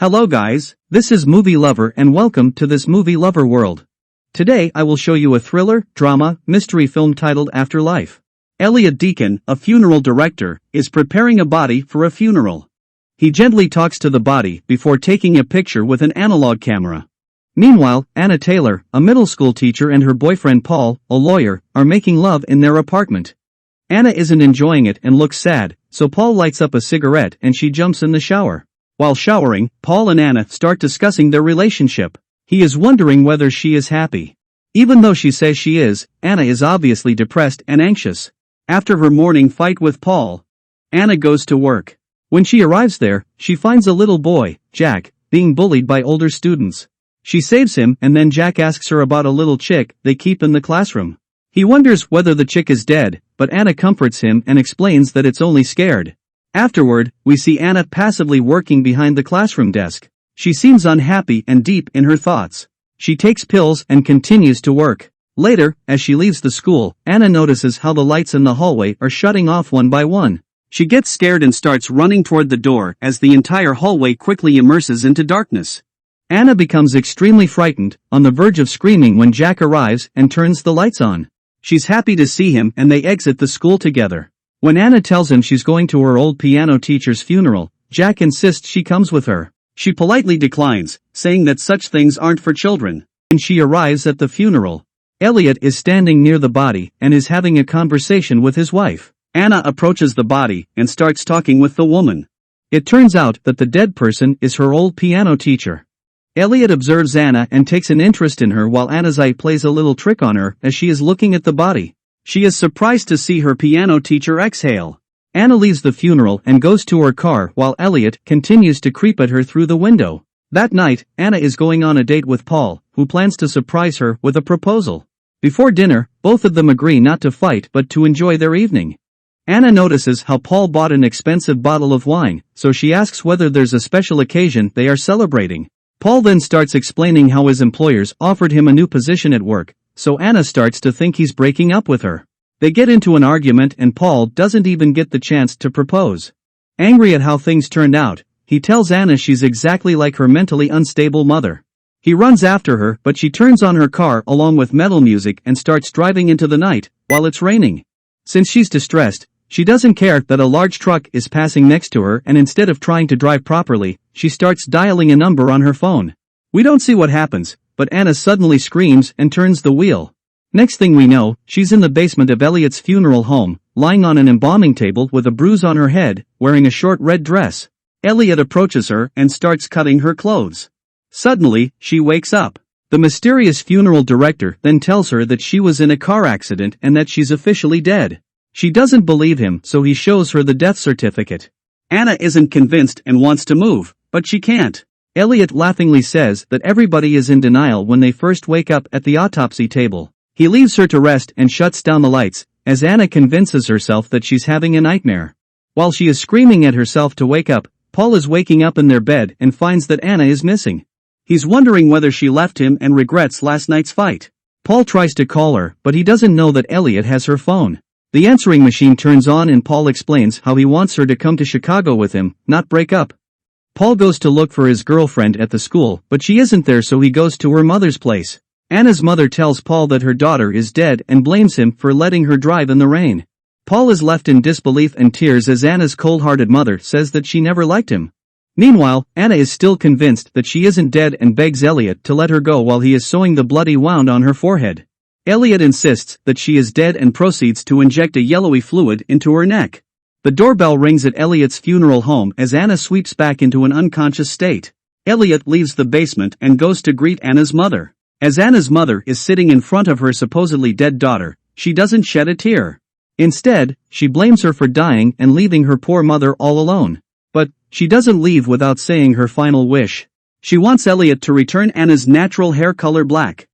Hello guys, this is Movie Lover and welcome to this Movie Lover world. Today I will show you a thriller, drama, mystery film titled Afterlife. Elliot Deacon, a funeral director, is preparing a body for a funeral. He gently talks to the body before taking a picture with an analog camera. Meanwhile, Anna Taylor, a middle school teacher, and her boyfriend Paul, a lawyer, are making love in their apartment. Anna isn't enjoying it and looks sad, so Paul lights up a cigarette and she jumps in the shower. While showering, Paul and Anna start discussing their relationship. He is wondering whether she is happy. Even though she says she is, Anna is obviously depressed and anxious. After her morning fight with Paul, Anna goes to work. When she arrives there, she finds a little boy, Jack, being bullied by older students. She saves him and then Jack asks her about a little chick they keep in the classroom. He wonders whether the chick is dead, but Anna comforts him and explains that it's only scared. Afterward, we see Anna passively working behind the classroom desk. She seems unhappy and deep in her thoughts. She takes pills and continues to work. Later, as she leaves the school, Anna notices how the lights in the hallway are shutting off one by one. She gets scared and starts running toward the door as the entire hallway quickly immerses into darkness. Anna becomes extremely frightened, on the verge of screaming when Jack arrives and turns the lights on. She's happy to see him and they exit the school together. When Anna tells him she's going to her old piano teacher's funeral, Jack insists she comes with her. She politely declines, saying that such things aren't for children. When she arrives at the funeral, Elliot is standing near the body and is having a conversation with his wife. Anna approaches the body and starts talking with the woman. It turns out that the dead person is her old piano teacher. Elliot observes Anna and takes an interest in her while Anna's eye plays a little trick on her as she is looking at the body. She is surprised to see her piano teacher exhale. Anna leaves the funeral and goes to her car while Elliot continues to creep at her through the window. That night, Anna is going on a date with Paul, who plans to surprise her with a proposal. Before dinner, both of them agree not to fight but to enjoy their evening. Anna notices how Paul bought an expensive bottle of wine, so she asks whether there's a special occasion they are celebrating. Paul then starts explaining how his employers offered him a new position at work, so Anna starts to think he's breaking up with her. They get into an argument and Paul doesn't even get the chance to propose. Angry at how things turned out, he tells Anna she's exactly like her mentally unstable mother. He runs after her but she turns on her car along with metal music and starts driving into the night, while it's raining. Since she's distressed, she doesn't care that a large truck is passing next to her and instead of trying to drive properly, she starts dialing a number on her phone. We don't see what happens, but Anna suddenly screams and turns the wheel. Next thing we know, she's in the basement of Elliot's funeral home, lying on an embalming table with a bruise on her head, wearing a short red dress. Elliot approaches her and starts cutting her clothes. Suddenly, she wakes up. The mysterious funeral director then tells her that she was in a car accident and that she's officially dead. She doesn't believe him, so he shows her the death certificate. Anna isn't convinced and wants to move, but she can't. Elliot laughingly says that everybody is in denial when they first wake up at the autopsy table. He leaves her to rest and shuts down the lights, as Anna convinces herself that she's having a nightmare. While she is screaming at herself to wake up, Paul is waking up in their bed and finds that Anna is missing. He's wondering whether she left him and regrets last night's fight. Paul tries to call her, but he doesn't know that Elliot has her phone. The answering machine turns on and Paul explains how he wants her to come to Chicago with him, not break up. Paul goes to look for his girlfriend at the school, but she isn't there, so he goes to her mother's place. Anna's mother tells Paul that her daughter is dead and blames him for letting her drive in the rain. Paul is left in disbelief and tears as Anna's cold-hearted mother says that she never liked him. Meanwhile, Anna is still convinced that she isn't dead and begs Elliot to let her go while he is sewing the bloody wound on her forehead. Elliot insists that she is dead and proceeds to inject a yellowy fluid into her neck. The doorbell rings at Elliot's funeral home as Anna sweeps back into an unconscious state. Elliot leaves the basement and goes to greet Anna's mother. As Anna's mother is sitting in front of her supposedly dead daughter, she doesn't shed a tear. Instead, she blames her for dying and leaving her poor mother all alone. But she doesn't leave without saying her final wish. She wants Elliot to return Anna's natural hair color black.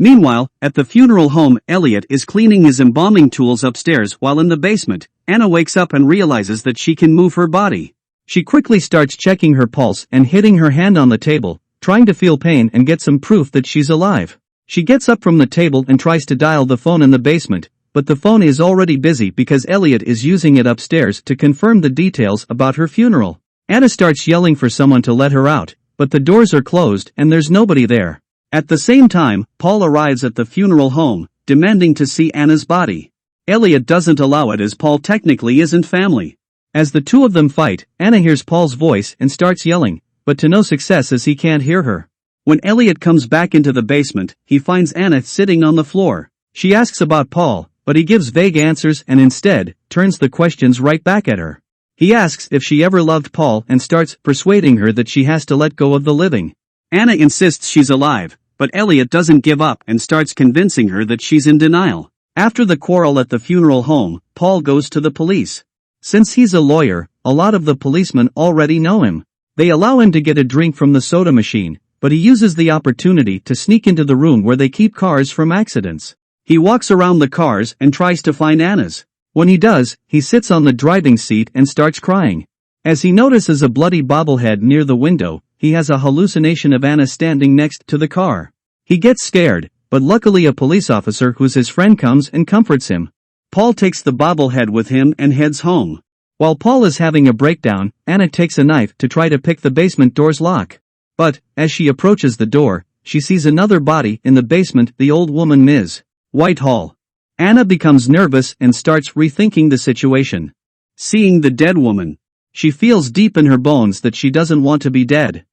Meanwhile, at the funeral home, Elliot is cleaning his embalming tools upstairs while in the basement. Anna wakes up and realizes that she can move her body. She quickly starts checking her pulse and hitting her hand on the table, trying to feel pain and get some proof that she's alive. She gets up from the table and tries to dial the phone in the basement, but the phone is already busy because Elliot is using it upstairs to confirm the details about her funeral. Anna starts yelling for someone to let her out, but the doors are closed and there's nobody there. At the same time, Paul arrives at the funeral home, demanding to see Anna's body. Elliot doesn't allow it as Paul technically isn't family. As the two of them fight, Anna hears Paul's voice and starts yelling, but to no success as he can't hear her. When Elliot comes back into the basement, he finds Anna sitting on the floor. She asks about Paul, but he gives vague answers and instead, turns the questions right back at her. He asks if she ever loved Paul and starts persuading her that she has to let go of the living. Anna insists she's alive, but Elliot doesn't give up and starts convincing her that she's in denial. After the quarrel at the funeral home, Paul goes to the police. Since he's a lawyer, a lot of the policemen already know him. They allow him to get a drink from the soda machine, but he uses the opportunity to sneak into the room where they keep cars from accidents. He walks around the cars and tries to find Anna's. When he does, he sits on the driving seat and starts crying. As he notices a bloody bobblehead near the window, he has a hallucination of Anna standing next to the car. He gets scared, but luckily a police officer who's his friend comes and comforts him. Paul takes the bobblehead with him and heads home. While Paul is having a breakdown, Anna takes a knife to try to pick the basement door's lock. But, as she approaches the door, she sees another body in the basement, the old woman Ms. Whitehall. Anna becomes nervous and starts rethinking the situation. Seeing the dead woman, she feels deep in her bones that she doesn't want to be dead.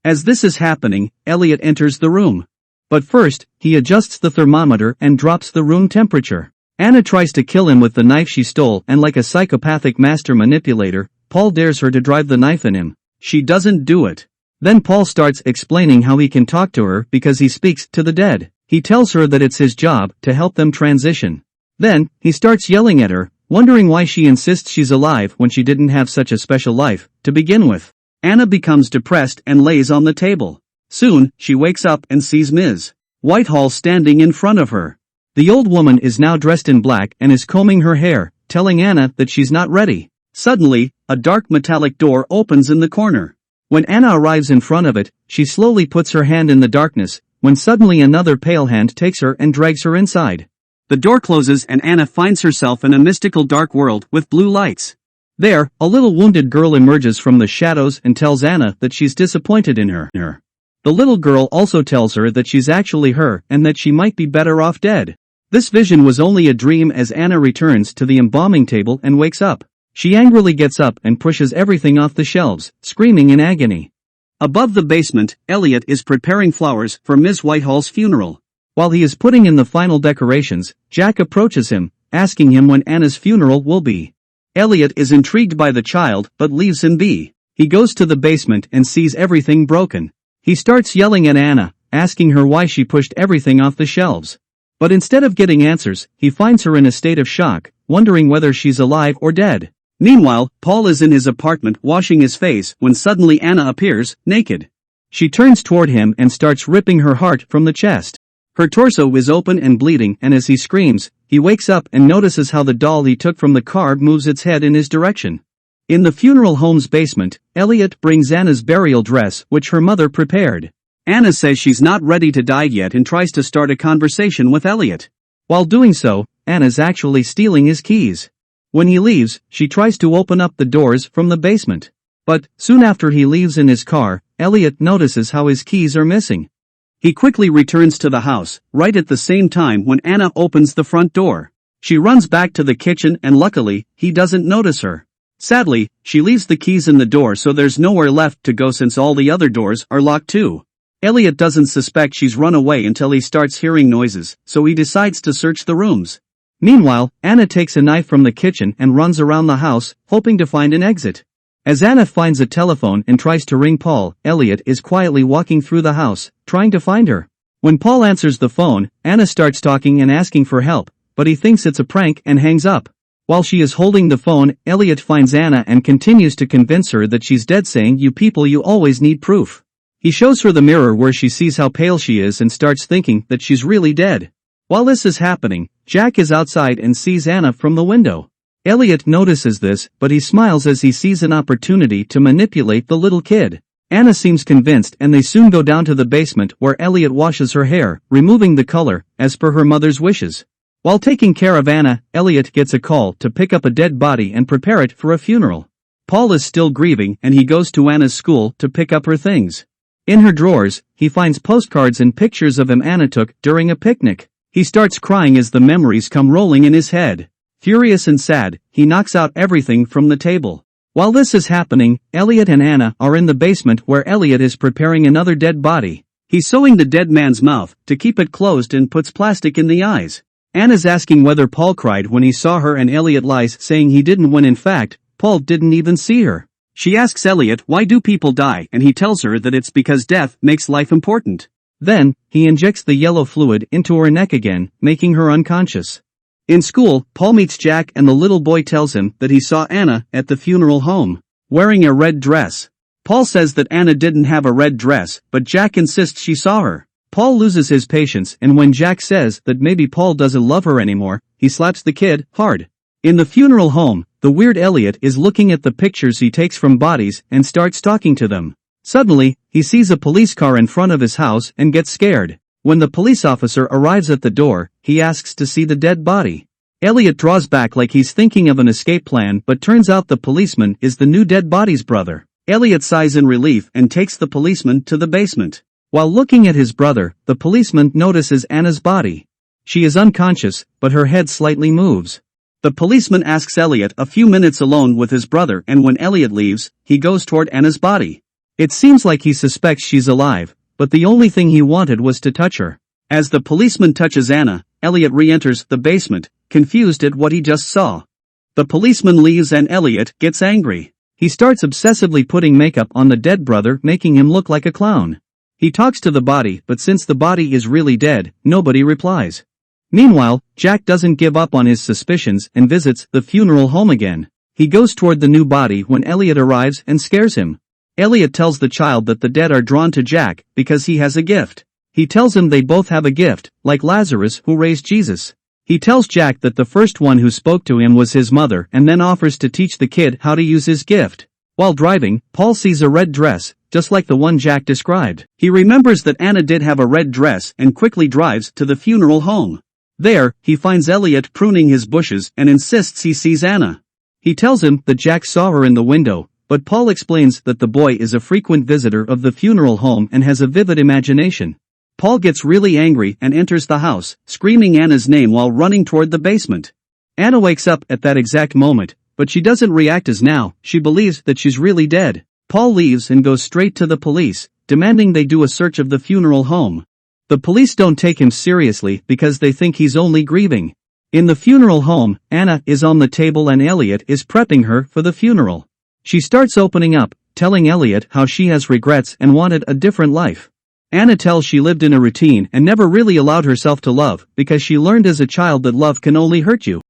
As this is happening, Elliot enters the room. But first, he adjusts the thermometer and drops the room temperature. Anna tries to kill him with the knife she stole and like a psychopathic master manipulator, Paul dares her to drive the knife in him. She doesn't do it. Then Paul starts explaining how he can talk to her because he speaks to the dead. He tells her that it's his job to help them transition. Then, he starts yelling at her, wondering why she insists she's alive when she didn't have such a special life to begin with. Anna becomes depressed and lays on the table. Soon, she wakes up and sees Ms. Whitehall standing in front of her. The old woman is now dressed in black and is combing her hair, telling Anna that she's not ready. Suddenly, a dark metallic door opens in the corner. When Anna arrives in front of it, she slowly puts her hand in the darkness, when suddenly another pale hand takes her and drags her inside. The door closes and Anna finds herself in a mystical dark world with blue lights. There, a little wounded girl emerges from the shadows and tells Anna that she's disappointed in her. The little girl also tells her that she's actually her and that she might be better off dead. This vision was only a dream as Anna returns to the embalming table and wakes up. She angrily gets up and pushes everything off the shelves, screaming in agony. Above the basement, Elliot is preparing flowers for Ms. Whitehall's funeral. While he is putting in the final decorations, Jack approaches him, asking him when Anna's funeral will be. Elliot is intrigued by the child but leaves him be. He goes to the basement and sees everything broken. He starts yelling at Anna, asking her why she pushed everything off the shelves. But instead of getting answers, he finds her in a state of shock, wondering whether she's alive or dead. Meanwhile, Paul is in his apartment washing his face when suddenly Anna appears, naked. She turns toward him and starts ripping her heart from the chest. Her torso is open and bleeding and as he screams, he wakes up and notices how the doll he took from the car moves its head in his direction. In the funeral home's basement, Elliot brings Anna's burial dress which her mother prepared. Anna says she's not ready to die yet and tries to start a conversation with Elliot. While doing so, Anna's actually stealing his keys. When he leaves, she tries to open up the doors from the basement. But, soon after he leaves in his car, Elliot notices how his keys are missing. He quickly returns to the house, right at the same time when Anna opens the front door. She runs back to the kitchen and luckily, he doesn't notice her. Sadly, she leaves the keys in the door so there's nowhere left to go since all the other doors are locked too. Elliot doesn't suspect she's run away until he starts hearing noises, so he decides to search the rooms. Meanwhile, Anna takes a knife from the kitchen and runs around the house, hoping to find an exit. As Anna finds a telephone and tries to ring Paul, Elliot is quietly walking through the house, trying to find her. When Paul answers the phone, Anna starts talking and asking for help, but he thinks it's a prank and hangs up. While she is holding the phone, Elliot finds Anna and continues to convince her that she's dead, saying, "You people, you always need proof." He shows her the mirror where she sees how pale she is and starts thinking that she's really dead. While this is happening, Jack is outside and sees Anna from the window. Elliot notices this, but he smiles as he sees an opportunity to manipulate the little kid. Anna seems convinced and they soon go down to the basement where Elliot washes her hair, removing the color, as per her mother's wishes. While taking care of Anna, Elliot gets a call to pick up a dead body and prepare it for a funeral. Paul is still grieving and he goes to Anna's school to pick up her things. In her drawers, he finds postcards and pictures of him Anna took during a picnic. He starts crying as the memories come rolling in his head. Furious and sad, he knocks out everything from the table. While this is happening, Elliot and Anna are in the basement where Elliot is preparing another dead body. He's sewing the dead man's mouth to keep it closed and puts plastic in the eyes. Anna's asking whether Paul cried when he saw her and Elliot lies saying he didn't when in fact, Paul didn't even see her. She asks Elliot why do people die and he tells her that it's because death makes life important. Then, he injects the yellow fluid into her neck again, making her unconscious. In school, Paul meets Jack and the little boy tells him that he saw Anna at the funeral home, wearing a red dress. Paul says that Anna didn't have a red dress, but Jack insists she saw her. Paul loses his patience and when Jack says that maybe Paul doesn't love her anymore, he slaps the kid hard. In the funeral home, the weird Elliot is looking at the pictures he takes from bodies and starts talking to them. Suddenly, he sees a police car in front of his house and gets scared. When the police officer arrives at the door, he asks to see the dead body. Elliot draws back like he's thinking of an escape plan but turns out the policeman is the new dead body's brother. Elliot sighs in relief and takes the policeman to the basement. While looking at his brother, the policeman notices Anna's body. She is unconscious, but her head slightly moves. The policeman asks Elliot a few minutes alone with his brother and when Elliot leaves, he goes toward Anna's body. It seems like he suspects she's alive, but the only thing he wanted was to touch her. As the policeman touches Anna, Elliot re-enters the basement, confused at what he just saw. The policeman leaves and Elliot gets angry. He starts obsessively putting makeup on the dead brother, making him look like a clown. He talks to the body, but since the body is really dead, nobody replies. Meanwhile, Jack doesn't give up on his suspicions and visits the funeral home again. He goes toward the new body when Elliot arrives and scares him. Elliot tells the child that the dead are drawn to Jack because he has a gift. He tells him they both have a gift, like Lazarus who raised Jesus. He tells Jack that the first one who spoke to him was his mother and then offers to teach the kid how to use his gift. While driving, Paul sees a red dress, just like the one Jack described. He remembers that Anna did have a red dress and quickly drives to the funeral home. There, he finds Elliot pruning his bushes and insists he sees Anna. He tells him that Jack saw her in the window, but Paul explains that the boy is a frequent visitor of the funeral home and has a vivid imagination. Paul gets really angry and enters the house, screaming Anna's name while running toward the basement. Anna wakes up at that exact moment, but she doesn't react as now, she believes that she's really dead. Paul leaves and goes straight to the police, demanding they do a search of the funeral home. The police don't take him seriously because they think he's only grieving. In the funeral home, Anna is on the table and Elliot is prepping her for the funeral. She starts opening up, telling Elliot how she has regrets and wanted a different life. Anna tells she lived in a routine and never really allowed herself to love because she learned as a child that love can only hurt you.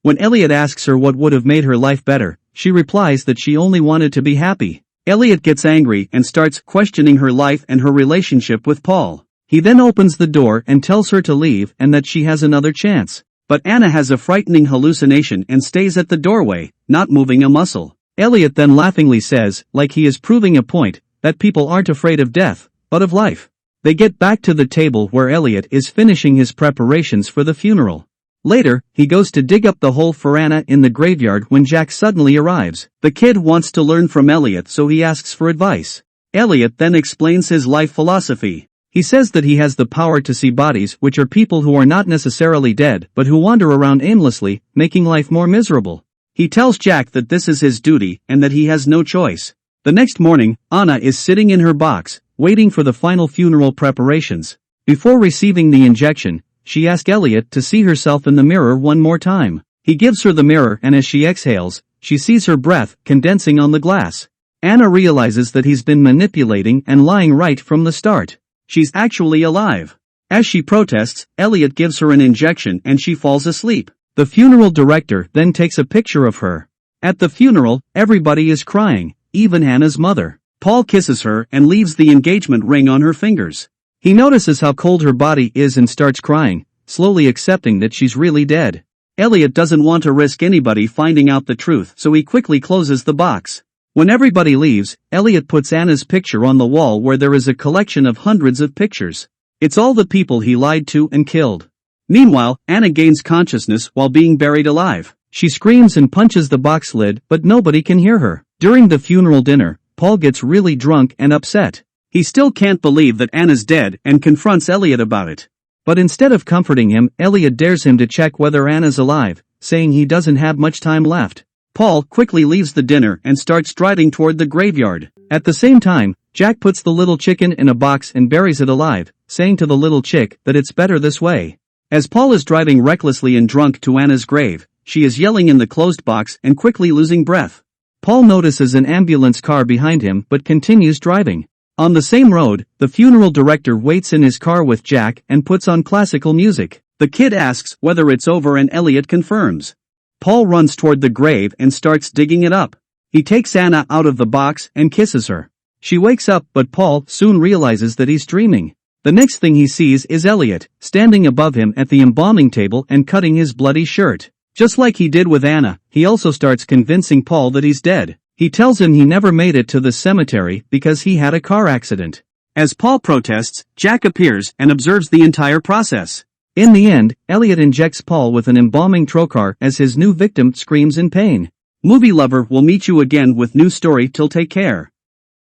When Elliot asks her what would have made her life better, she replies that she only wanted to be happy. Elliot gets angry and starts questioning her life and her relationship with Paul. He then opens the door and tells her to leave and that she has another chance. But Anna has a frightening hallucination and stays at the doorway, not moving a muscle. Elliot then laughingly says, like he is proving a point, that people aren't afraid of death, but of life. They get back to the table where Elliot is finishing his preparations for the funeral. Later, he goes to dig up the hole for Anna in the graveyard when Jack suddenly arrives. The kid wants to learn from Elliot so he asks for advice. Elliot then explains his life philosophy. He says that he has the power to see bodies which are people who are not necessarily dead but who wander around aimlessly, making life more miserable. He tells Jack that this is his duty and that he has no choice. The next morning, Anna is sitting in her box, waiting for the final funeral preparations. Before receiving the injection, she asks Elliot to see herself in the mirror one more time. He gives her the mirror and as she exhales, she sees her breath condensing on the glass. Anna realizes that he's been manipulating and lying right from the start. She's actually alive. As she protests, Elliot gives her an injection and she falls asleep. The funeral director then takes a picture of her. At the funeral, everybody is crying, even Anna's mother. Paul kisses her and leaves the engagement ring on her fingers. He notices how cold her body is and starts crying, slowly accepting that she's really dead. Elliot doesn't want to risk anybody finding out the truth, so he quickly closes the box. When everybody leaves, Elliot puts Anna's picture on the wall where there is a collection of hundreds of pictures. It's all the people he lied to and killed. Meanwhile, Anna gains consciousness while being buried alive. She screams and punches the box lid, but nobody can hear her. During the funeral dinner, Paul gets really drunk and upset. He still can't believe that Anna's dead and confronts Elliot about it. But instead of comforting him, Elliot dares him to check whether Anna's alive, saying he doesn't have much time left. Paul quickly leaves the dinner and starts striding toward the graveyard. At the same time, Jack puts the little chicken in a box and buries it alive, saying to the little chick that it's better this way. As Paul is driving recklessly and drunk to Anna's grave, she is yelling in the closed box and quickly losing breath. Paul notices an ambulance car behind him but continues driving. On the same road, the funeral director waits in his car with Jack and puts on classical music. The kid asks whether it's over and Elliot confirms. Paul runs toward the grave and starts digging it up. He takes Anna out of the box and kisses her. She wakes up, but Paul soon realizes that he's dreaming. The next thing he sees is Elliot, standing above him at the embalming table and cutting his bloody shirt. Just like he did with Anna, he also starts convincing Paul that he's dead. He tells him he never made it to the cemetery because he had a car accident. As Paul protests, Jack appears and observes the entire process. In the end, Elliot injects Paul with an embalming trocar as his new victim screams in pain. Movie lover will meet you again with new story till take care.